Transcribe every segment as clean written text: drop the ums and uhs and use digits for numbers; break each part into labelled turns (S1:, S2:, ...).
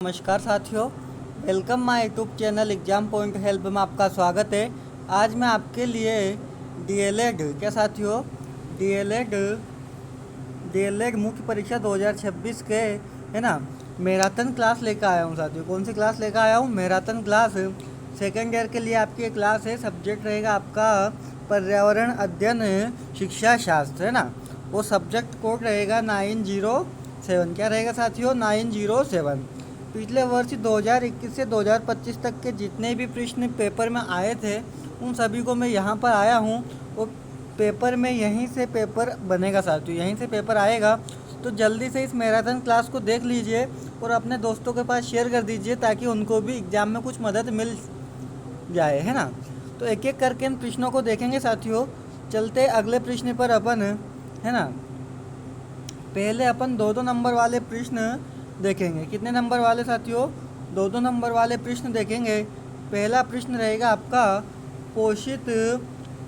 S1: नमस्कार साथियों, welcome my YouTube channel exam point help में आपका स्वागत है। आज मैं आपके लिए डीएलएड क्या साथियों डीएलएड डीएलएड मुख्य परीक्षा 2026 के है ना मैराथन क्लास लेकर आया हूँ साथियों। कौन सी क्लास लेकर आया हूँ? Marathon class. सेकेंड ईयर के लिए आपकी एक क्लास है। सब्जेक्ट रहेगा आपका पर्यावरण अध्ययन शिक्षा शास्त्र, है ना। वो सब्जेक्ट कोड रहेगा 907। क्या रहेगा साथियों? 907। पिछले वर्ष 2021 से 2025 तक के जितने भी प्रश्न पेपर में आए थे उन सभी को मैं यहाँ पर आया हूँ। वो पेपर में यहीं से पेपर बनेगा साथियों, यहीं से पेपर आएगा। तो जल्दी से इस मैराथन क्लास को देख लीजिए और अपने दोस्तों के पास शेयर कर दीजिए ताकि उनको भी एग्ज़ाम में कुछ मदद मिल जाए, है ना। तो एक एक करके इन प्रश्नों को देखेंगे साथियों। चलते अगले प्रश्न पर अपन, है ना। पहले अपन 2-2 नंबर वाले प्रश्न देखेंगे। कितने नंबर वाले साथियों? 2-2 नंबर वाले प्रश्न देखेंगे। पहला प्रश्न रहेगा आपका पोषित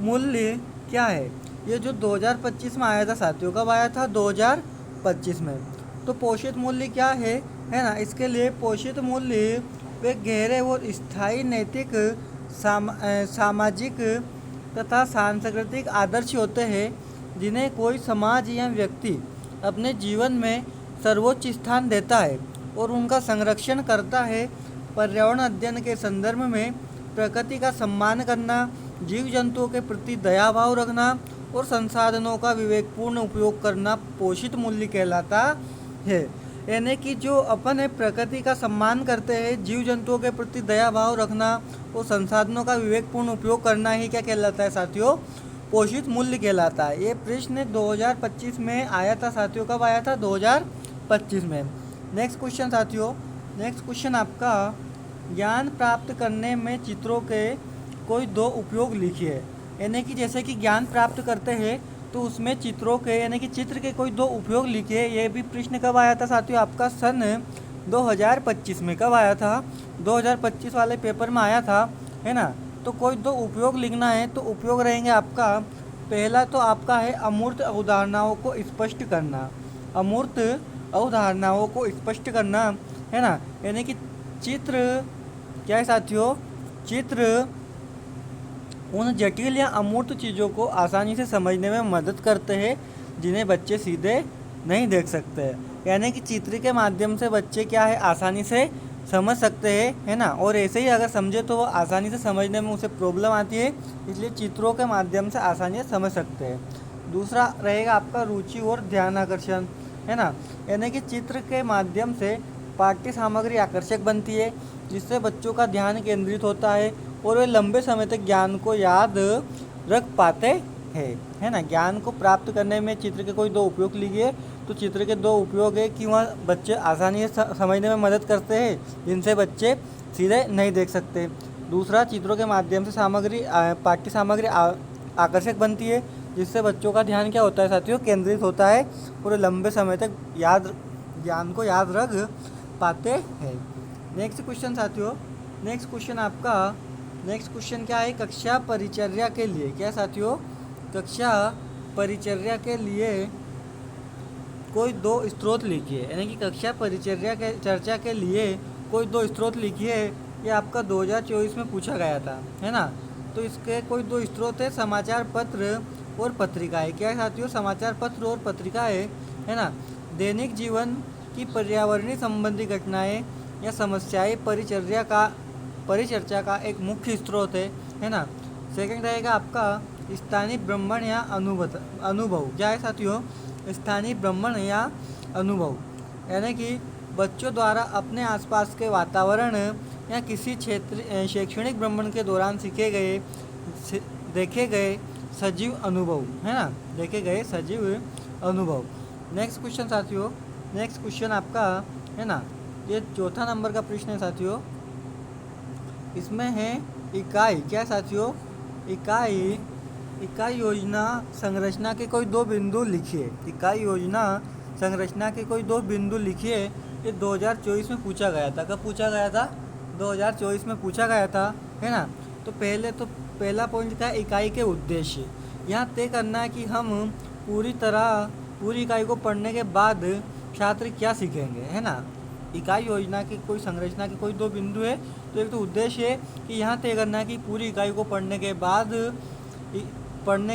S1: मूल्य क्या है। ये जो 2025 में आया था साथियों। कब आया था? 2025 में। तो पोषित मूल्य क्या है ना। इसके लिए पोषित मूल्य वे गहरे और स्थायी नैतिक सामाजिक तथा सांस्कृतिक आदर्श होते हैं जिन्हें कोई समाज या व्यक्ति अपने जीवन में सर्वोच्च स्थान देता है और उनका संरक्षण करता है। पर्यावरण अध्ययन के संदर्भ में प्रकृति का सम्मान करना, जीव जंतुओं के प्रति दया भाव रखना और संसाधनों का विवेकपूर्ण उपयोग करना पोषित मूल्य कहलाता है। यानी कि जो अपन है प्रकृति का सम्मान करते हैं, जीव जंतुओं के प्रति दया भाव रखना और संसाधनों का विवेकपूर्ण उपयोग करना ही क्या कहलाता है साथियों? पोषित मूल्य कहलाता है। ये प्रश्न 2025 में आया था साथियों। कब आया था? 2025 में। नेक्स्ट क्वेश्चन साथियों, नेक्स्ट क्वेश्चन आपका ज्ञान प्राप्त करने में चित्रों के कोई 2 उपयोग लिखिए। यानी कि जैसे कि ज्ञान प्राप्त करते हैं तो उसमें चित्रों के यानी कि चित्र के कोई 2 उपयोग लिखिए। ये भी प्रश्न कब आया था साथियों? आपका सन 2025 में। कब आया था? 2025 वाले पेपर में आया था, है ना। तो कोई 2 उपयोग लिखना है। तो उपयोग रहेंगे आपका, पहला तो आपका है अमूर्त अवधारणाओं को स्पष्ट करना। अमूर्त अवधारणाओं को स्पष्ट करना, है ना। यानी कि चित्र क्या है साथियों? चित्र उन जटिल या अमूर्त चीज़ों को आसानी से समझने में मदद करते हैं जिन्हें बच्चे सीधे नहीं देख सकते। यानी कि चित्र के माध्यम से बच्चे क्या है आसानी से समझ सकते हैं, है ना। और ऐसे ही अगर समझे तो वो आसानी से समझने में उसे प्रॉब्लम आती है, इसलिए चित्रों के माध्यम से आसानी से समझ सकते हैं। दूसरा रहेगा आपका रुचि और ध्यान आकर्षण, है ना। यानी कि चित्र के माध्यम से पाठ्य सामग्री आकर्षक बनती है जिससे बच्चों का ध्यान केंद्रित होता है और वे लंबे समय तक ज्ञान को याद रख पाते हैं, है ना। ज्ञान को प्राप्त करने में चित्र के कोई 2 उपयोग लीजिए। तो चित्र के 2 उपयोग है कि वह बच्चे आसानी से समझने में मदद करते हैं जिनसे बच्चे सीधे नहीं देख सकते। दूसरा, चित्रों के माध्यम से पाठ्य सामग्री आकर्षक बनती है जिससे बच्चों का ध्यान क्या होता है साथियों? केंद्रित होता है और लंबे समय तक ज्ञान को याद रख पाते हैं। नेक्स्ट क्वेश्चन साथियों, नेक्स्ट क्वेश्चन क्या है? कक्षा परिचर्या के लिए क्या साथियों? कक्षा परिचर्या के लिए कोई 2 स्रोत लिखिए। यानी कि कक्षा परिचर्या के चर्चा के लिए कोई 2 स्रोत लिखिए। ये आपका 2024 में पूछा गया था, है ना। तो इसके कोई 2 स्रोत है, समाचार पत्र और पत्रिकाएं। क्या है साथियों? समाचार पत्र और पत्रिकाएं, है ना। दैनिक जीवन की पर्यावरणीय संबंधी घटनाएं या समस्याएं परिचर्चा का एक मुख्य स्रोत है ना। सेकंड रहेगा आपका स्थानीय भ्रमण या अनुभव। क्या है साथियों? स्थानीय भ्रमण या अनुभव, यानी कि बच्चों द्वारा अपने आसपास के वातावरण या किसी क्षेत्र शैक्षणिक भ्रमण के दौरान देखे गए सजीव अनुभव, है ना। देखे गए सजीव अनुभव। नेक्स्ट क्वेश्चन साथियों, नेक्स्ट क्वेश्चन आपका, है ना, ये 4था नंबर का प्रश्न है साथियों। इसमें है इकाई। क्या साथियों? इकाई योजना संरचना के कोई 2 बिंदु लिखिए। इकाई योजना संरचना के कोई 2 बिंदु लिखिए। ये 2024 में पूछा गया था। कब पूछा गया था? 2024 में पूछा गया था, है ना। तो पहला पॉइंट था इकाई के उद्देश्य। यहाँ तय करना है कि हम पूरी इकाई को पढ़ने के बाद छात्र क्या सीखेंगे, है ना। इकाई योजना की कोई संरचना के कोई दो बिंदु है। तो एक तो उद्देश्य है कि यहाँ तय करना है कि पूरी इकाई को पढ़ने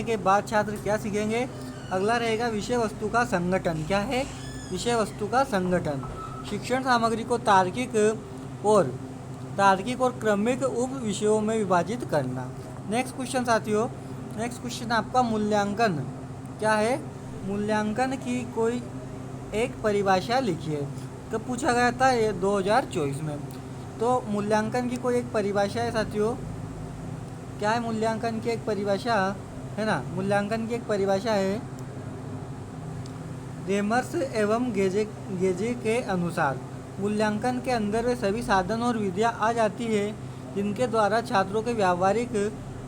S1: के बाद छात्र क्या सीखेंगे। अगला रहेगा विषय वस्तु का संगठन। क्या है? विषय वस्तु का संगठन। शिक्षण सामग्री को तार्किक और क्रमिक उप विषयों में विभाजित करना। नेक्स्ट क्वेश्चन साथियों, नेक्स्ट क्वेश्चन आपका मूल्यांकन। क्या है? मूल्यांकन की कोई एक परिभाषा लिखिए। कब पूछा गया था? ये 2024 में। तो मूल्यांकन की कोई एक परिभाषा है साथियों। क्या है मूल्यांकन की एक परिभाषा? है ना, मूल्यांकन की एक परिभाषा है रेमर्स एवं गेजे के अनुसार मूल्यांकन के अंदर वे सभी साधन और विधियाँ आ जाती है जिनके द्वारा छात्रों के व्यावहारिक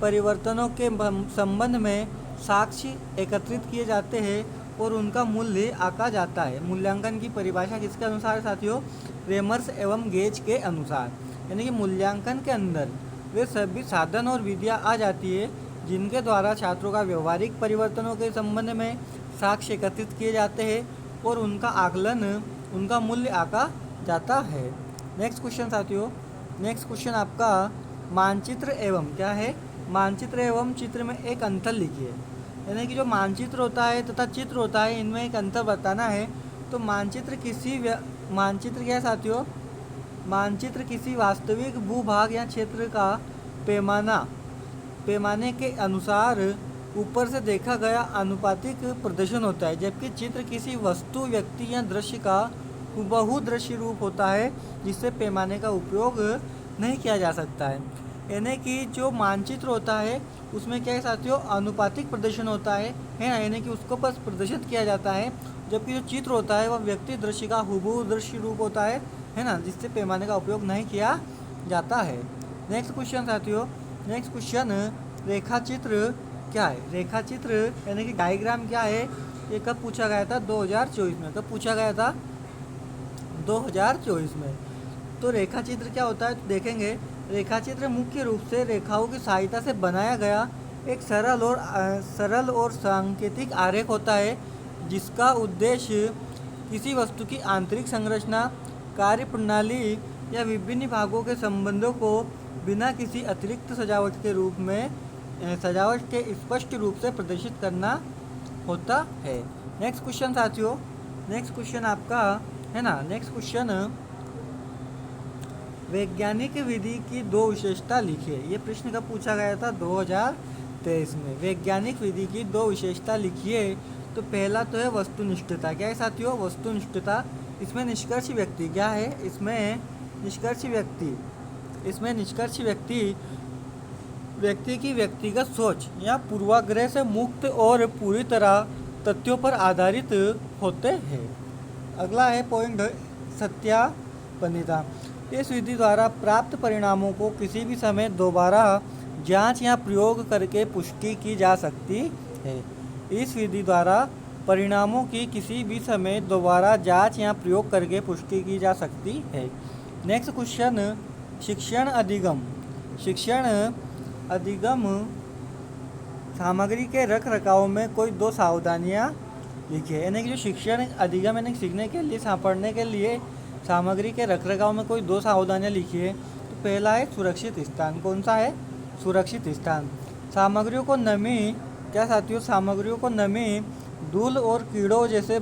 S1: परिवर्तनों के संबंध में साक्ष्य एकत्रित किए जाते हैं और उनका मूल्य आंका जाता है। मूल्यांकन की परिभाषा किसके अनुसार है साथियों? रेमर्स एवं गेज के अनुसार। यानी कि मूल्यांकन के अंदर वे सभी साधन और विधियाँ आ जाती है जिनके द्वारा छात्रों का व्यवहारिक परिवर्तनों के संबंध में साक्ष्य एकत्रित किए जाते हैं और उनका आकलन, उनका मूल्य आंका जाता है। नेक्स्ट क्वेश्चन साथियों, नेक्स्ट क्वेश्चन आपका मानचित्र एवं। क्या है? मानचित्र एवं चित्र में एक अंतर लिखिए। यानी कि जो मानचित्र होता है तथा चित्र होता है, इनमें एक अंतर बताना है। तो मानचित्र क्या है साथियों? मानचित्र किसी वास्तविक भूभाग या क्षेत्र का पैमाने के अनुसार ऊपर से देखा गया आनुपातिक प्रदर्शन होता है, जबकि चित्र किसी वस्तु, व्यक्ति या दृश्य का हुबहू दृश्य रूप होता है जिससे पैमाने का उपयोग नहीं किया जा सकता है। यानी कि जो मानचित्र होता है उसमें क्या है साथियों? आनुपातिक प्रदर्शन होता है ना, यानी कि उसको बस प्रदर्शित किया जाता है। जबकि जो चित्र होता है वह व्यक्ति, दृश्य का हुबहू दृश्य रूप होता है ना, जिससे पैमाने का उपयोग नहीं किया जाता है। नेक्स्ट क्वेश्चन साथियों, नेक्स्ट क्वेश्चन रेखाचित्र। क्या है रेखाचित्र? यानी कि डायग्राम क्या है? ये कब पूछा गया था? 2024 में। कब पूछा गया था? 2024 में। तो रेखाचित्र क्या होता है तो देखेंगे। रेखाचित्र मुख्य रूप से रेखाओं की सहायता से बनाया गया एक सरल और सांकेतिक आरेख होता है जिसका उद्देश्य किसी वस्तु की आंतरिक संरचना, कार्य प्रणाली या विभिन्न भागों के संबंधों को बिना किसी अतिरिक्त सजावट के स्पष्ट रूप से प्रदर्शित करना होता है। नेक्स्ट क्वेश्चन साथियों, नेक्स्ट क्वेश्चन आपका है ना, नेक्स्ट क्वेश्चन वैज्ञानिक विधि की दो विशेषता लिखिए। ये प्रश्न कब पूछा गया था? 2023 में। वैज्ञानिक विधि की दो विशेषता लिखिए। तो पहला तो है वस्तुनिष्ठता। क्या है साथियों? वस्तुनिष्ठता। इसमें निष्कर्ष व्यक्ति। क्या है? इसमें निष्कर्ष व्यक्ति की व्यक्तिगत सोच या पूर्वाग्रह से मुक्त और पूरी तरह तथ्यों पर आधारित होते हैं। अगला है पॉइंट सत्यापनता। इस विधि द्वारा प्राप्त परिणामों को किसी भी समय दोबारा जांच या प्रयोग करके पुष्टि की जा सकती है। इस विधि द्वारा परिणामों की किसी भी समय दोबारा जांच या प्रयोग करके पुष्टि की जा सकती है। नेक्स्ट क्वेश्चन शिक्षण अधिगम सामग्री के रख रखाव में कोई दो सावधानियाँ लिखिए। यानी कि जो शिक्षण अधिगम यानी सीखने के लिए, पढ़ने के लिए सामग्री के रख रखाव में कोई दो सावधानियाँ लिखिए। तो पहला है सुरक्षित स्थान। कौन सा है? सुरक्षित स्थान। सामग्रियों को नमी, क्या साथियों? सामग्रियों को नमी, धूल और कीड़ों जैसे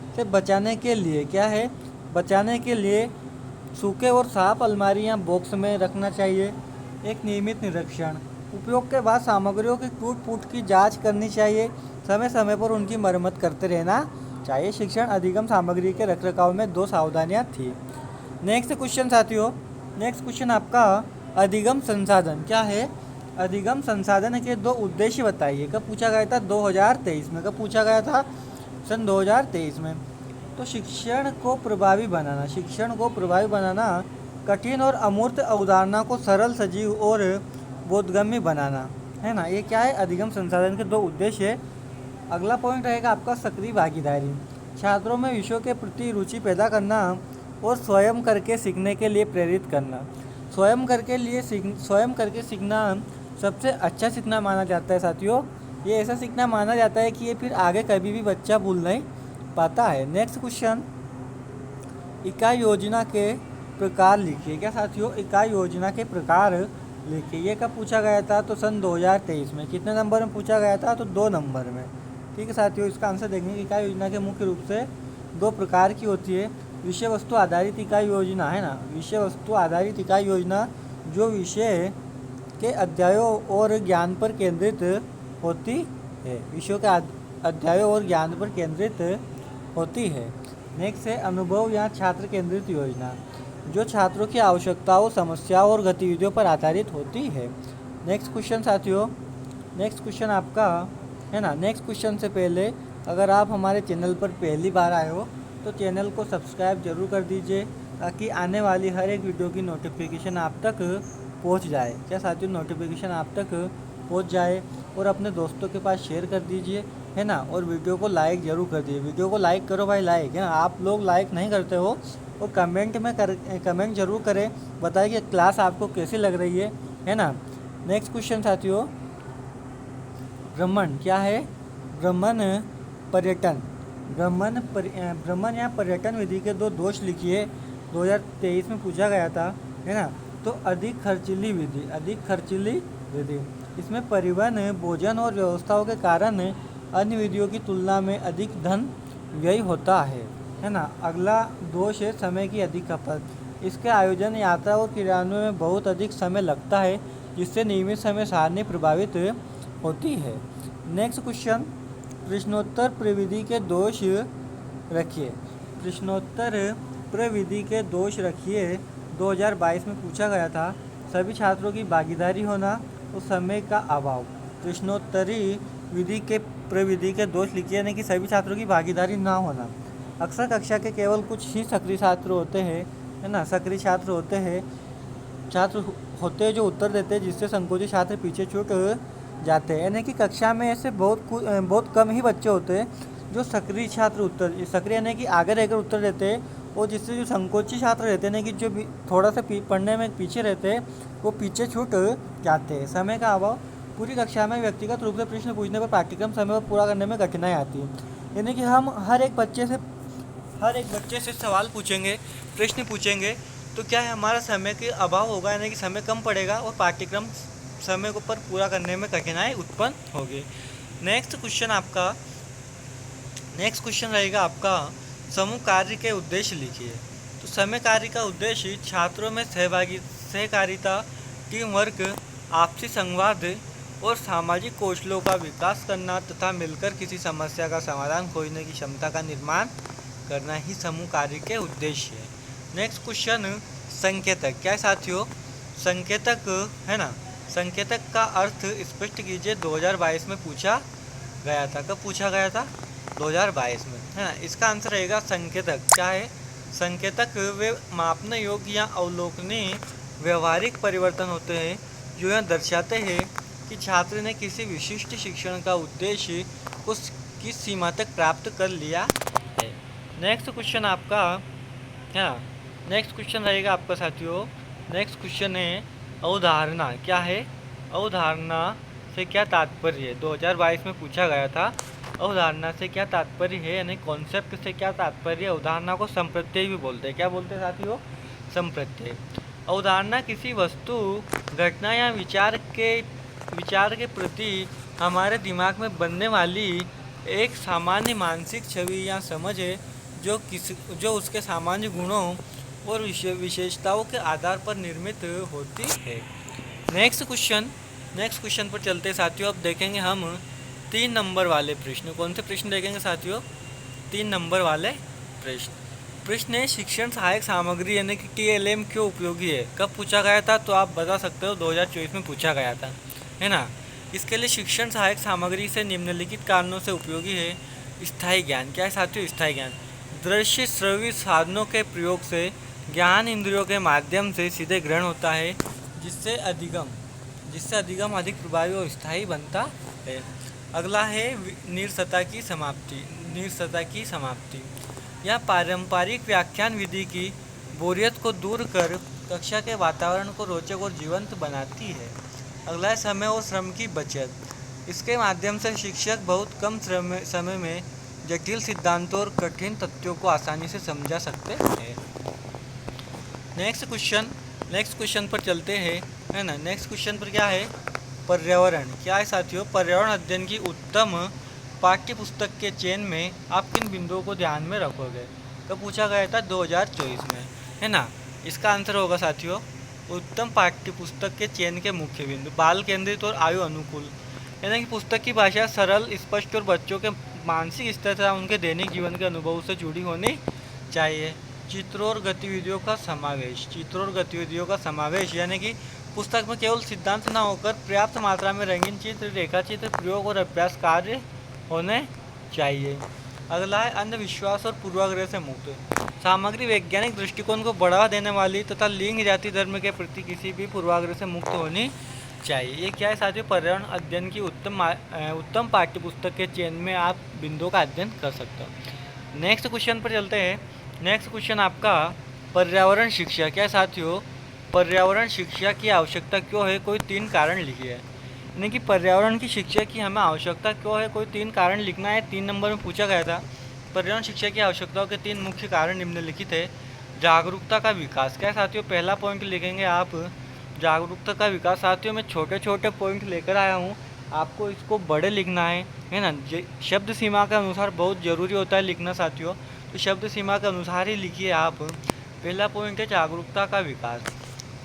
S1: से बचाने के लिए, क्या है? बचाने के लिए सूखे और साफ अलमारी या बॉक्स में रखना चाहिए। एक नियमित निरीक्षण। उपयोग के बाद सामग्रियों की टूट फूट की जांच करनी चाहिए। समय समय पर उनकी मरम्मत करते रहना चाहिए। शिक्षण अधिगम सामग्री के रखरखाव में दो सावधानियाँ थी। नेक्स्ट क्वेश्चन साथियों, नेक्स्ट क्वेश्चन आपका अधिगम संसाधन। क्या है? अधिगम संसाधन के दो उद्देश्य बताइए। कब पूछा गया था? 2023 में। कब पूछा गया था? सन 2023 में। तो शिक्षण को प्रभावी बनाना, कठिन और अमूर्त अवधारणा को सरल, सजीव और बोधगम्य बनाना, है ना। ये क्या है? अधिगम संसाधन के दो उद्देश्य। अगला पॉइंट रहेगा आपका सक्रिय भागीदारी। छात्रों में विषयों के प्रति रुचि पैदा करना और स्वयं करके सीखने के लिए प्रेरित करना। स्वयं करके सीखना सबसे अच्छा सीखना माना जाता है साथियों। ये ऐसा सीखना माना जाता है कि ये फिर आगे कभी भी बच्चा भूल नहीं पाता है। नेक्स्ट क्वेश्चन इकाई योजना के प्रकार लिखिए। क्या साथियों, इकाई योजना के प्रकार लिखिए। ये कब पूछा गया था? तो सन 2023 में। कितने नंबर में पूछा गया था? तो 2 नंबर में। ठीक है साथियों, इसका आंसर देखेंगे कि इकाई योजना के मुख्य रूप से 2 प्रकार की होती है। विषय वस्तु आधारित इकाई योजना है ना, विषय वस्तु आधारित इकाई योजना जो विषय के अध्यायों और ज्ञान पर केंद्रित होती है, विषयों के अध्यायों और ज्ञान पर केंद्रित होती है। नेक्स्ट है अनुभव या छात्र केंद्रित योजना, जो छात्रों की आवश्यकताओं, समस्याओं और गतिविधियों पर आधारित होती है। नेक्स्ट क्वेश्चन साथियों, नेक्स्ट क्वेश्चन आपका है ना। नेक्स्ट क्वेश्चन से पहले अगर आप हमारे चैनल पर पहली बार आए हो तो चैनल को सब्सक्राइब जरूर कर दीजिए, ताकि आने वाली हर एक वीडियो की नोटिफिकेशन आप तक पहुंच जाए। क्या साथियों, नोटिफिकेशन आप तक पहुंच जाए। और अपने दोस्तों के पास शेयर कर दीजिए, है ना। और वीडियो को लाइक ज़रूर कर दीजिए। वीडियो को लाइक करो भाई, लाइक है ना। आप लोग लाइक नहीं करते हो। और कमेंट ज़रूर करें, बताइए कि क्लास आपको कैसी लग रही है ना। नेक्स्ट क्वेश्चन साथियों, भ्रमण क्या है? भ्रमण पर्यटन। भ्रमण या पर्यटन विधि के 2 दोष लिखिए। 2023 में पूछा गया था, है ना। तो अधिक खर्चीली विधि। इसमें परिवहन, भोजन और व्यवस्थाओं के कारण अन्य विधियों की तुलना में अधिक धन व्यय होता है ना। अगला दोष है समय की अधिक खपत। इसके आयोजन, यात्रा और क्रियान्वयन में बहुत अधिक समय लगता है, जिससे नियमित समय सारणी प्रभावित होती है। नेक्स्ट क्वेश्चन, प्रश्नोत्तर प्रविधि के दोष रखिए। प्रश्नोत्तर प्रविधि के दोष रखिए 2022 में पूछा गया था। सभी छात्रों की भागीदारी होना और समय का अभाव। प्रश्नोत्तरी प्रविधि के दोष लिखिए, यानी कि सभी छात्रों की भागीदारी ना होना। अक्सर कक्षा के केवल कुछ ही सक्रिय छात्र होते हैं, है ना। सक्रिय छात्र होते हैं जो उत्तर देते हैं, जिससे संकोची छात्र पीछे छूट जाते हैं। यानी कि कक्षा में ऐसे बहुत कम ही बच्चे होते हैं जो सक्रिय यानी कि आगे रहकर उत्तर देते हैं, और जिससे जो संकोची छात्र रहते हैं, कि जो थोड़ा सा पढ़ने में पीछे रहते हैं, वो पीछे छूट जाते हैं। समय का अभाव। पूरी कक्षा में व्यक्तिगत रूप से प्रश्न पूछने पर पाठ्यक्रम समय पर पूरा करने में कठिनाई आती है। यानी कि हम हर एक बच्चे से सवाल पूछेंगे, प्रश्न पूछेंगे, तो क्या है, हमारा समय के अभाव होगा, यानी कि समय कम पड़ेगा और पाठ्यक्रम समय को पर पूरा करने में कठिनाई उत्पन्न होगी। नेक्स्ट क्वेश्चन रहेगा आपका समूह कार्य के उद्देश्य लिखिए। तो समय कार्य का उद्देश्य छात्रों में सहकारिता, टीम वर्क, आपसी संवाद और सामाजिक कौशलों का विकास करना तथा मिलकर किसी समस्या का समाधान खोजने की क्षमता का निर्माण करना ही समूह कार्य के उद्देश्य है। नेक्स्ट क्वेश्चन, संकेतक क्या है साथियों? संकेतक है ना। संकेतक का अर्थ स्पष्ट कीजिए। 2022 में पूछा गया था। कब पूछा गया था? 2022 में, है ना। इसका आंसर रहेगा संकेतक क्या है? संकेतक वे मापने योग्य या अवलोकनीय व्यवहारिक परिवर्तन होते हैं जो यह दर्शाते हैं कि छात्र ने किसी विशिष्ट शिक्षण का उद्देश्य उस किस सीमा तक प्राप्त कर लिया है। नेक्स्ट क्वेश्चन आपका है ना। नेक्स्ट क्वेश्चन रहेगा आपका साथियों। नेक्स्ट क्वेश्चन है अवधारणा क्या है? अवधारणा से क्या तात्पर्य है? 2022 में पूछा गया था। अवधारणा से क्या तात्पर्य है, यानी कॉन्सेप्ट से क्या तात्पर्य है? अवधारणा को संप्रत्यय भी बोलते हैं। क्या बोलते हैं साथियों? संप्रत्यय। अवधारणा किसी वस्तु, घटना या विचार के प्रति हमारे दिमाग में बनने वाली एक सामान्य मानसिक छवि या समझ है जो उसके सामान्य गुणों और विशेषताओं के आधार पर निर्मित होती है। नेक्स्ट क्वेश्चन पर चलते साथियों। अब देखेंगे हम 3 नंबर वाले प्रश्न। कौन से प्रश्न देखेंगे साथियों? 3 नंबर वाले प्रश्न है शिक्षण सहायक सामग्री यानी कि TLM क्यों उपयोगी है? कब पूछा गया था? तो आप बता सकते हो 2024 में पूछा गया था, है ना। इसके लिए शिक्षण सहायक सामग्री से निम्नलिखित कारणों से उपयोगी है। स्थायी ज्ञान क्या है साथियों? स्थायी ज्ञान दृश्य श्रव्य साधनों के प्रयोग से ज्ञान इंद्रियों के माध्यम से सीधे ग्रहण होता है, जिससे अधिगम अधिक प्रभावी और स्थायी बनता है। अगला है नीरसता की समाप्ति। यह पारंपरिक व्याख्यान विधि की बोरियत को दूर कर कक्षा के वातावरण को रोचक और जीवंत बनाती है। अगला है समय और श्रम की बचत। इसके माध्यम से शिक्षक बहुत कम समय में जटिल सिद्धांतों और कठिन तथ्यों को आसानी से समझा सकते हैं। नेक्स्ट क्वेश्चन पर चलते हैं, है ना। नेक्स्ट क्वेश्चन पर क्या है, पर्यावरण। क्या है साथियों, पर्यावरण अध्ययन की उत्तम पाठ्य पुस्तक के चयन में आप किन बिंदुओं को ध्यान में रखोगे। कब पूछा गया था, 2024 में, है ना। इसका आंसर होगा साथियों, उत्तम पाठ्य पुस्तक के चयन के मुख्य बिंदु बाल केंद्रित और आयु अनुकूल, यानी कि पुस्तक की भाषा सरल, स्पष्ट और बच्चों के मानसिक स्तर तथा उनके दैनिक जीवन के अनुभव से जुड़ी होनी चाहिए। चित्रों और गतिविधियों का समावेश, यानी कि पुस्तक में केवल सिद्धांत न होकर पर्याप्त मात्रा में रंगीन चित्र, रेखाचित्र, प्रयोग और अभ्यास कार्य होने चाहिए। अगला है अंधविश्वास और पूर्वाग्रह से मुक्त सामग्री। वैज्ञानिक दृष्टिकोण को बढ़ावा देने वाली तथा लिंग, जाति, धर्म के प्रति किसी भी पूर्वाग्रह से मुक्त होनी चाहिए। ये क्या है साथियों, पर्यावरण अध्ययन की उत्तम पाठ्य पुस्तक के चयन में आप बिंदुओं का अध्ययन कर सकते हो। नेक्स्ट क्वेश्चन पर चलते हैं। नेक्स्ट क्वेश्चन आपका, पर्यावरण शिक्षा। क्या है साथियों, पर्यावरण शिक्षा की आवश्यकता क्यों है, कोई 3 कारण लिखिए। यानी कि पर्यावरण की शिक्षा की हमें आवश्यकता क्यों है, कोई 3 कारण लिखना है। 3 नंबर में पूछा गया था। पर्यावरण शिक्षा की आवश्यकताओं के 3 मुख्य कारण निम्नलिखित है। जागरूकता का विकास। क्या है साथियों, पहला पॉइंट लिखेंगे आप, जागरूकता का विकास। साथियों मैं छोटे छोटे पॉइंट लेकर आया हूँ, आपको इसको बड़े लिखना है ना। शब्द सीमा के अनुसार बहुत ज़रूरी होता है लिखना साथियों, तो शब्द सीमा के अनुसार ही लिखिए आप। पहला पॉइंट है जागरूकता का विकास।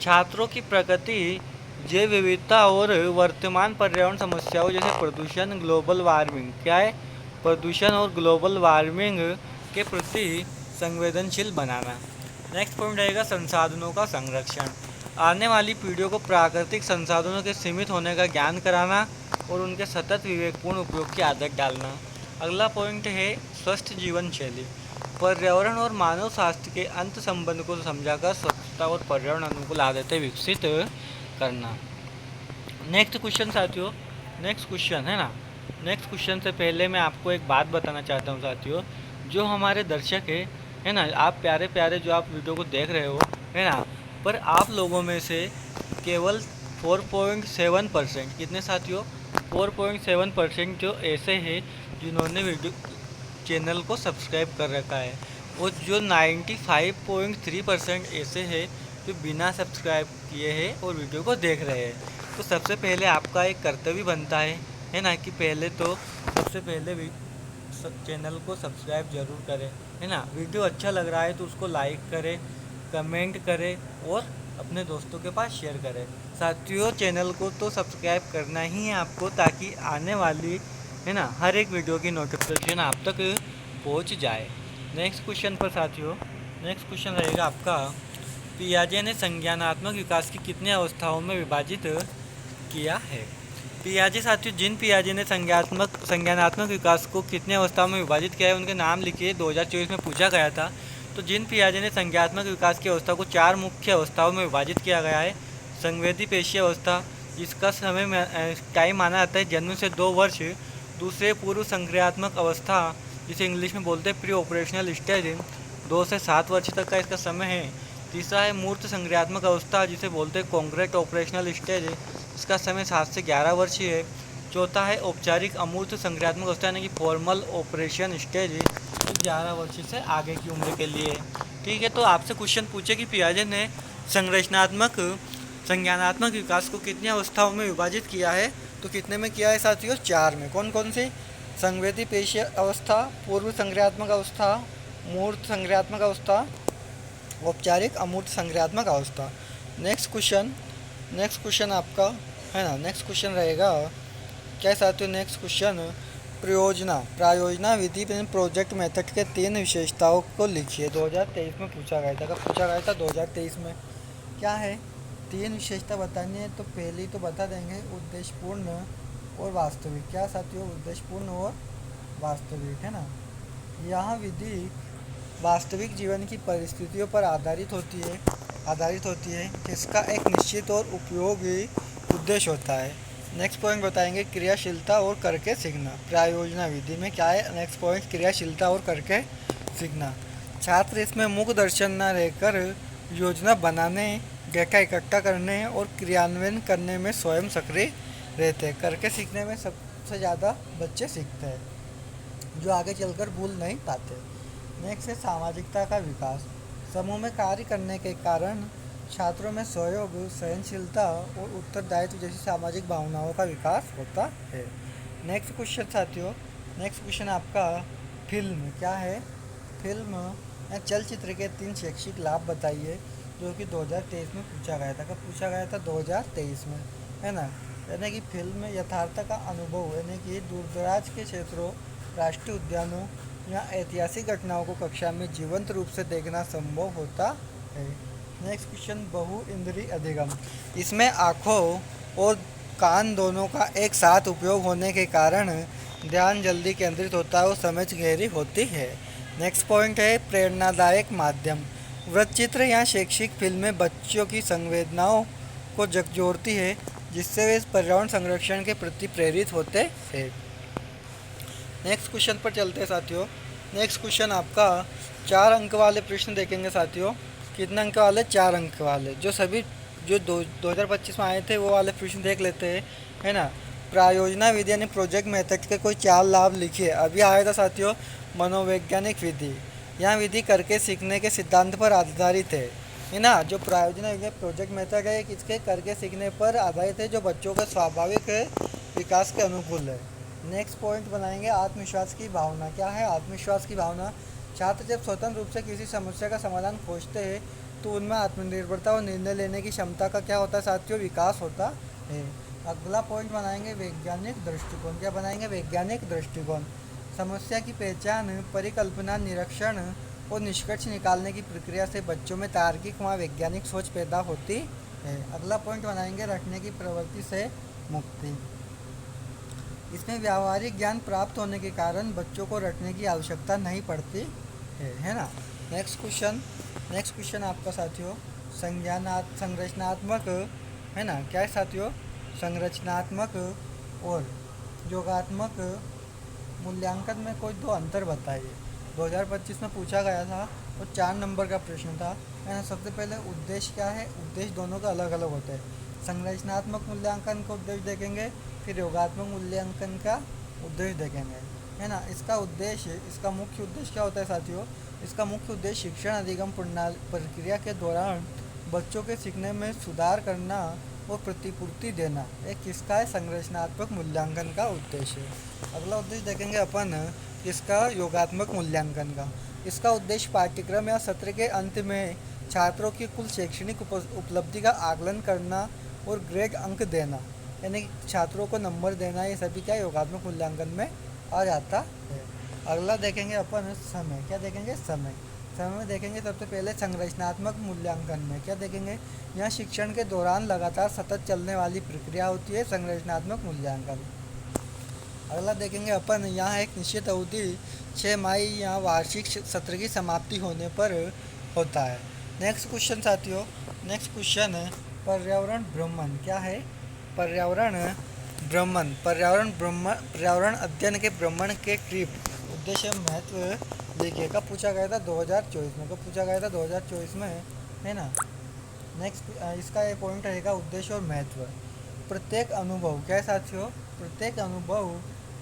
S1: छात्रों की प्रकृति, जैव विविधता और वर्तमान पर्यावरण समस्याओं जैसे प्रदूषण, ग्लोबल वार्मिंग, क्या है, प्रदूषण और ग्लोबल वार्मिंग के प्रति संवेदनशील बनाना। नेक्स्ट पॉइंट रहेगा संसाधनों का संरक्षण। आने वाली पीढ़ियों को प्राकृतिक संसाधनों के सीमित होने का ज्ञान कराना और उनके सतत विवेकपूर्ण उपयोग की आदत डालना। अगला पॉइंट है स्वस्थ जीवन शैली। पर्यावरण और मानव स्वास्थ्य के अंत संबंध को समझाकर स्वच्छता और पर्यावरण अनुकूल आदतें विकसित करना। नेक्स्ट क्वेश्चन साथियों, नेक्स्ट क्वेश्चन है ना। नेक्स्ट क्वेश्चन से पहले मैं आपको एक बात बताना चाहता हूँ साथियों, जो हमारे दर्शक है ना, आप प्यारे प्यारे जो आप वीडियो को देख रहे हो, है ना, पर आप लोगों में से केवल 4.7%, कितने साथियों, 4.7% जो ऐसे हैं जिन्होंने वीडियो चैनल को सब्सक्राइब कर रखा है, और जो 95.3% ऐसे हैं जो बिना सब्सक्राइब किए हैं और वीडियो को देख रहे हैं। तो सबसे पहले आपका एक कर्तव्य बनता है ना, कि पहले तो सबसे पहले चैनल को सब्सक्राइब ज़रूर करें, है ना। वीडियो अच्छा लग रहा है तो उसको लाइक करें, कमेंट करें और अपने दोस्तों के पास शेयर करें। साथियों चैनल को तो सब्सक्राइब करना ही है आपको, ताकि आने वाली, है ना, हर एक वीडियो की नोटिफिकेशन आप तक पहुंच जाए। नेक्स्ट क्वेश्चन पर साथियों, नेक्स्ट क्वेश्चन रहेगा आपका, पियाजे ने संज्ञानात्मक विकास की कितने अवस्थाओं में विभाजित किया है। पियाजे साथियों, जिन पियाजे ने संज्ञानात्मक विकास को कितने अवस्थाओं में विभाजित किया है उनके नाम लिखिए। 2024 में पूछा गया था। तो जिन पियाजे ने संज्ञानात्मक विकास की अवस्था को 4 मुख्य अवस्थाओं में विभाजित किया गया है। संवेदी पेशीय अवस्था, जिसका समय टाइम माना जाता है जन्म से 2 वर्ष। दूसरे पूर्व संक्रियात्मक अवस्था, जिसे इंग्लिश में बोलते हैं प्री ऑपरेशनल स्टेज, 2 से 7 वर्ष तक का इसका समय है। तीसरा है मूर्त संक्रियात्मक अवस्था, जिसे बोलते हैं कॉन्क्रीट ऑपरेशनल स्टेज, इसका समय 7 से 11 वर्ष ही है। चौथा है औपचारिक अमूर्त संक्रियात्मक अवस्था, यानी कि फॉर्मल ऑपरेशन स्टेज, 11 वर्ष से आगे की उम्र के लिए। ठीक है, तो आपसे क्वेश्चन पूछे कि पियाजे ने संज्ञानात्मक विकास को कितनी अवस्थाओं में विभाजित किया है, तो कितने में किया है साथियों, 4 में। कौन कौन से, संवेदी पेशीय अवस्था, पूर्व संक्रियात्मक अवस्था, मूर्त संक्रियात्मक अवस्था, औपचारिक अमूर्त संक्रियात्मक अवस्था। नेक्स्ट क्वेश्चन आपका, है ना, नेक्स्ट क्वेश्चन रहेगा क्या साथियों, नेक्स्ट क्वेश्चन, प्रायोजना विधि में प्रोजेक्ट मेथड के 3 विशेषताओं को लिखिए। 2023 में पूछा गया था। कब पूछा गया था, 2023 में। क्या है, 3 विशेषता बतानी है, तो पहली तो बता देंगे, उद्देश्यपूर्ण और वास्तविक। क्या साथियों, उद्देश्यपूर्ण और वास्तविक, है ना। यह विधि वास्तविक जीवन की परिस्थितियों पर आधारित होती है। इसका एक निश्चित और उपयोगी उद्देश्य होता है। नेक्स्ट पॉइंट बताएंगे, क्रियाशीलता और करके सीखना। प्रायोजना विधि में क्या है, नेक्स्ट पॉइंट, क्रियाशीलता और करके सीखना। छात्र इसमें मुख्य दर्शन न रहकर योजना बनाने, डेटा इकट्ठा करने और क्रियान्वयन करने में स्वयं सक्रिय रहते हैं। करके सीखने में सबसे ज़्यादा बच्चे सीखते हैं। जो आगे चलकर भूल नहीं पाते। नेक्स्ट है सामाजिकता का विकास। समूह में कार्य करने के कारण छात्रों में सहयोग, सहनशीलता और उत्तरदायित्व जैसी सामाजिक भावनाओं का विकास होता है। नेक्स्ट क्वेश्चन साथियों, नेक्स्ट क्वेश्चन आपका फिल्म क्या है? फिल्म या चलचित्र के 3 शैक्षिक लाभ बताइए, जो कि 2023 में पूछा गया था। कब पूछा गया था? 2023 में, है ना। यानी कि फिल्म यथार्थ का अनुभव, यानी कि दूरदराज के क्षेत्रों, राष्ट्रीय उद्यानों या ऐतिहासिक घटनाओं को कक्षा में जीवंत रूप से देखना संभव होता है। नेक्स्ट क्वेश्चन, बहु इंद्रिय अधिगम। इसमें आँखों और कान दोनों का एक साथ उपयोग होने के कारण ध्यान जल्दी केंद्रित होता है और समझ गहरी होती है। नेक्स्ट पॉइंट है प्रेरणादायक माध्यम। वृत्तचित्र या शैक्षिक फिल्में बच्चों की संवेदनाओं को झकझोरती है, जिससे वे पर्यावरण संरक्षण के प्रति प्रेरित होते हैं। नेक्स्ट क्वेश्चन पर चलते हैं साथियों। नेक्स्ट क्वेश्चन आपका 4 अंक वाले प्रश्न देखेंगे साथियों। कितने अंक वाले? 4 अंक वाले। जो 2025 में आए थे वो वाले प्रश्न देख लेते हैं, है ना। प्रायोजना विधि यानी प्रोजेक्ट मेथड के कोई 4 लाभ लिखिए। अभी आया था साथियों मनोवैज्ञानिक विधि। यह विधि करके सीखने के सिद्धांत पर आधारित है ना। जो प्रायोजना विधि प्रोजेक्ट मेथड है किसके? करके सीखने पर आधारित है, जो बच्चों के स्वाभाविक विकास के अनुकूल है। नेक्स्ट पॉइंट बनाएंगे आत्मविश्वास की भावना। क्या है आत्मविश्वास की भावना? छात्र जब स्वतंत्र रूप से किसी समस्या का समाधान खोजते हैं तो उनमें आत्मनिर्भरता और निर्णय लेने की क्षमता का क्या होता है साथियों? विकास होता है। अगला पॉइंट बनाएंगे वैज्ञानिक दृष्टिकोण। क्या बनाएंगे? वैज्ञानिक दृष्टिकोण। समस्या की पहचान, परिकल्पना, निरीक्षण और निष्कर्ष निकालने की प्रक्रिया से बच्चों में तार्किक व वैज्ञानिक सोच पैदा होती है। अगला पॉइंट बनाएंगे रटने की प्रवृत्ति से मुक्ति। इसमें व्यावहारिक ज्ञान प्राप्त होने के कारण बच्चों को रटने की आवश्यकता नहीं पड़ती है ना। नेक्स्ट क्वेश्चन आपका साथियों संरचनात्मक, है ना। क्या है साथियों? संरचनात्मक और योगात्मक मूल्यांकन में कोई 2 अंतर बताइए। 2025 में पूछा गया था और 4 नंबर का प्रश्न था, है ना। सबसे पहले उद्देश्य क्या है? उद्देश्य दोनों का अलग अलग होता है। संरचनात्मक मूल्यांकन का उद्देश्य देखेंगे, फिर योगात्मक मूल्यांकन का उद्देश्य देखेंगे, है ना। इसका मुख्य उद्देश्य क्या होता है साथियों? इसका मुख्य उद्देश्य शिक्षण अधिगम प्रक्रिया के दौरान बच्चों के सीखने में सुधार करना और प्रतिपूर्ति देना। एक किसका है? संरचनात्मक मूल्यांकन का उद्देश्य। अगला उद्देश्य देखेंगे अपन किसका? योगात्मक मूल्यांकन का। इसका उद्देश्य पाठ्यक्रम या सत्र के अंत में छात्रों की कुल शैक्षणिक उपलब्धि का आकलन करना और ग्रेड अंक देना, यानी छात्रों को नंबर देना। ये सभी क्या योगात्मक मूल्यांकन में आ जाता है। अगला देखेंगे अपन समय। क्या देखेंगे? समय में देखेंगे सबसे पहले संरचनात्मक मूल्यांकन में क्या देखेंगे? यह शिक्षण के दौरान लगातार सतत चलने वाली प्रक्रिया होती है संरचनात्मक मूल्यांकन। अगला देखेंगे अपन यहाँ एक निश्चित अवधि 6 माह या वार्षिक सत्र की समाप्ति होने पर होता है। नेक्स्ट क्वेश्चन साथियों, नेक्स्ट क्वेश्चन है पर्यावरण भ्रमण। क्या है? पर्यावरण भ्रमण। पर्यावरण अध्ययन के भ्रमण के ट्रिप उद्देश्य महत्व देखिए। कब पूछा गया था? 2024 में। कब पूछा गया था? 2024 में, है ना। नेक्स्ट इसका एक पॉइंट रहेगा उद्देश्य और महत्व। प्रत्येक अनुभव। क्या है साथियों? प्रत्येक अनुभव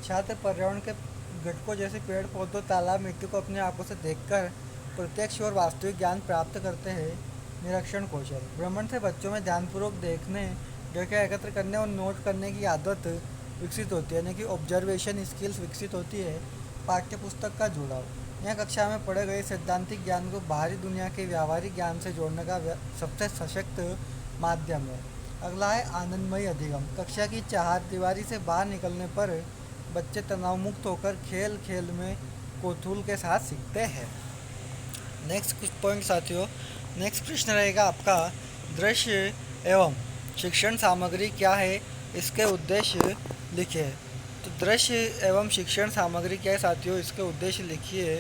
S1: छात्र पर्यावरण के घटकों जैसे पेड़ पौधों, तालाब, मिट्टी को अपनी आंखों से देखकर प्रत्यक्ष और वास्तविक ज्ञान प्राप्त करते हैं। निरीक्षण कौशल। भ्रमण से बच्चों में ध्यानपूर्वक देखने, डेटा एकत्र करने और नोट करने की आदत विकसित होती है, यानी कि ऑब्जर्वेशन स्किल्स विकसित होती है। पाठ्यपुस्तक का जुड़ाव। यह कक्षा में पढ़े गए सैद्धांतिक ज्ञान को बाहरी दुनिया के व्यावहारिक ज्ञान से जोड़ने का सबसे सशक्त माध्यम है। अगला है आनंदमयी अधिगम। कक्षा की चारदीवारी से बाहर निकलने पर बच्चे तनाव मुक्त होकर खेल खेल में कौतूहल के साथ सीखते हैं। नेक्स्ट कुछ पॉइंट साथियों, नेक्स्ट प्रश्न रहेगा आपका दृश्य एवं शिक्षण सामग्री क्या है? इसके उद्देश्य लिखिए। तो दृश्य एवं शिक्षण सामग्री क्या है साथियों? इसके उद्देश्य लिखिए।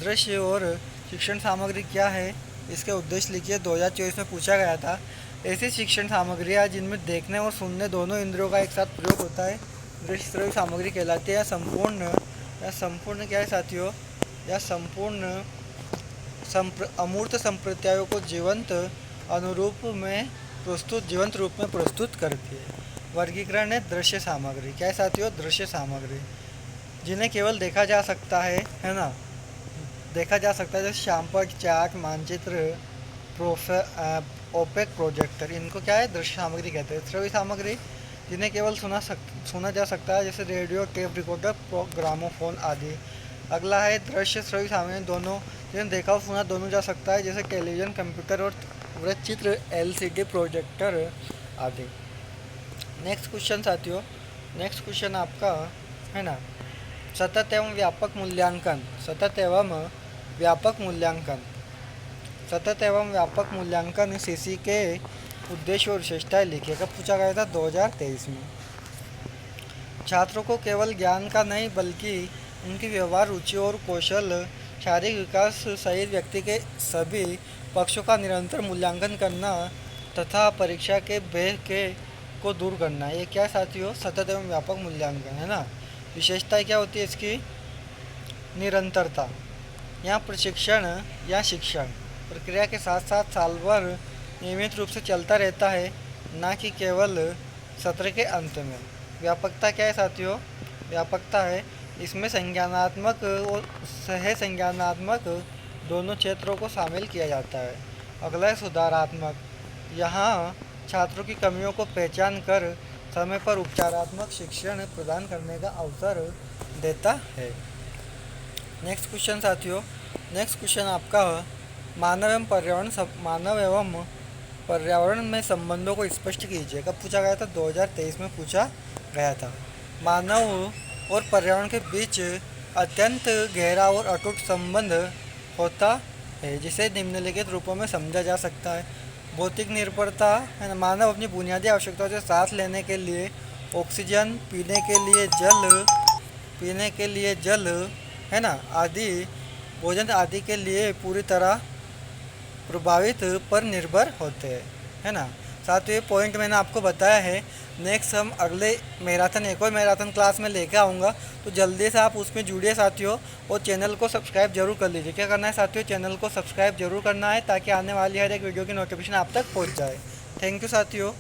S1: दृश्य और शिक्षण सामग्री क्या है? इसके उद्देश्य लिखिए। 2024 में पूछा गया था। ऐसी शिक्षण सामग्रियाँ जिनमें देखने और सुनने दोनों इंद्रियों का एक साथ प्रयोग होता है दृश्य श्रव्य सामग्री कहलाती है। संपूर्ण क्या है साथियों? या संपूर्ण अमूर्त संप्रदायों को जीवंत रूप में प्रस्तुत करती है। वर्गीकरण है दृश्य सामग्री। क्या है साथियों? दृश्य सामग्री। जिन्हें केवल देखा जा सकता है ना, देखा जा सकता है, जैसे श्यामपट्ट, चार्ट, मानचित्र, ओपेक प्रोजेक्टर, इनको क्या है, दृश्य सामग्री कहते हैं। श्रव्य सामग्री जिन्हें केवल सुना जा सकता है, जैसे रेडियो, टेप रिकॉर्डर, ग्रामोफोन आदि। अगला है दृश्य श्रव्य सामग्री दोनों, जिन्हें देखा और सुना दोनों जा सकता है, जैसे टेलीविज़न, कंप्यूटर और वृत्तचित्र, एलसीडी प्रोजेक्टर आदि। नेक्स्ट क्वेश्चन साथियों, नेक्स्ट क्वेश्चन आपका है ना, सतत एवं व्यापक मूल्यांकन। सतत एवं व्यापक मूल्यांकन, सतत एवं व्यापक मूल्यांकन सीसी के उद्देश्य और विशेषताएं लिखिए। कब पूछा गया था? 2023 में। छात्रों को केवल ज्ञान का नहीं बल्कि उनकी व्यवहार, रुचि और कौशल, शारीरिक विकास सहित व्यक्ति के सभी पक्षों का निरंतर मूल्यांकन करना तथा परीक्षा के भेद के को दूर करना, ये क्या साथियों? सतत एवं व्यापक मूल्यांकन है ना। विशेषताएं क्या होती है इसकी? निरंतरता, यहाँ प्रशिक्षण या शिक्षण प्रक्रिया के साथ साथ साल भर नियमित रूप से चलता रहता है, ना कि केवल सत्र के अंत में। व्यापकता क्या है साथियों? व्यापकता है इसमें संज्ञानात्मक और सह संज्ञानात्मक दोनों क्षेत्रों को शामिल किया जाता है। अगला है सुधारात्मक, यहाँ छात्रों की कमियों को पहचान कर समय पर उपचारात्मक शिक्षण प्रदान करने का अवसर देता है। नेक्स्ट क्वेश्चन साथियों, नेक्स्ट क्वेश्चन आपका मानव एवं पर्यावरण में संबंधों को स्पष्ट कीजिए। कब पूछा गया था? 2023 में पूछा गया था। मानव और पर्यावरण के बीच अत्यंत गहरा और अटूट संबंध होता है, जिसे निम्नलिखित रूपों में समझा जा सकता है। भौतिक निर्भरता है ना, मानव अपनी बुनियादी आवश्यकताओं से सांस लेने के लिए ऑक्सीजन, पीने के लिए जल है ना आदि, भोजन आदि के लिए पूरी तरह प्रभावित पर निर्भर होते हैं, है ना। साथ ही पॉइंट मैंने आपको बताया है। नेक्स्ट हम अगले मैराथन, एक और मैराथन क्लास में लेकर आऊँगा, तो जल्दी से आप उसमें जुड़िए साथियों, और चैनल को सब्सक्राइब जरूर कर लीजिए। क्या करना है साथियों? चैनल को सब्सक्राइब जरूर करना है, ताकि आने वाली हर एक वीडियो की नोटिफिकेशन आप तक पहुँच जाए। थैंक यू साथियों।